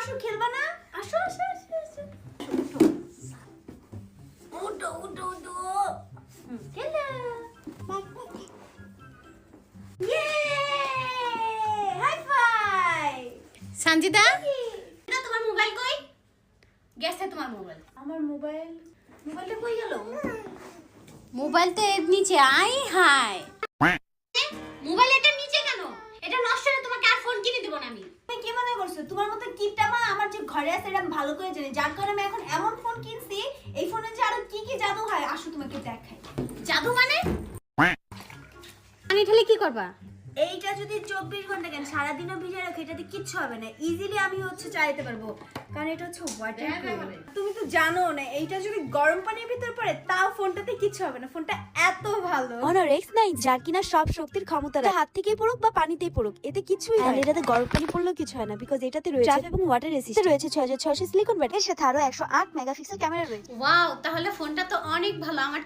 আসো খেলবা না? আসো আসো আসো আসো। উঠো উঠো উঠো। খেলো। ইয়ে! Hi fi. সঞ্জিদা না, তোমার মোবাইল কই? গেছে তোমার মোবাইল। আমার মোবাইলটা কই গেল? মোবাইল তো এর নিচে। আই হাই, মোবাইল এটার নিচে কেন? এটা নষ্ট হলে তোমাকে আর ফোন কিনে দিব না আমি। তুমি কি মনে করছো তোমার মতো কিপটা মা আমার যে ঘরে আছে এটা আমি ভালো করে জানি, যার কারণে আমি এখন এমন ফোন কিনছি এই ফোনে যে আরো কি কি জাদু হয় আসো তোমাকে দেখাই। জাদু মানে? পানি ঢেলে কি করবা? এইটা যদি 24 ঘন্টা কেন সারাদিনও ভিজে রাখো এটাতে কিচ্ছু হবে না, ইজিলি আমি চালাতে পারবো, কারণ এটা হচ্ছে ওয়াটারপ্রুফ। তুমি তো জানো না এইটা যদি গরম পানির ভিতর পড়ে তাও ফোনটাতে কিচ্ছু হবে না, ফোনটা এত ভালো। Honor X9 যার কিনা সব শক্তির ক্ষমতা রাখে, হাত থেকেই পড়ুক বা পানিতেই পড়ুক এতে কিছুই হয় না। এটাতে গরম পানি পড়লেও কিছু হয় না, বিকজ এটাতে রয়েছে ট্রাপ এবং ওয়াটার রেসিস্ট্যান্ট, রয়েছে 6600 সিলিকন ব্যাটারি, এর সাথে আরো 108 মেগাপিক্সেল ক্যামেরা রয়েছে। ওয়াও, তাহলে ফোনটা তো অনেক ভালো। আমার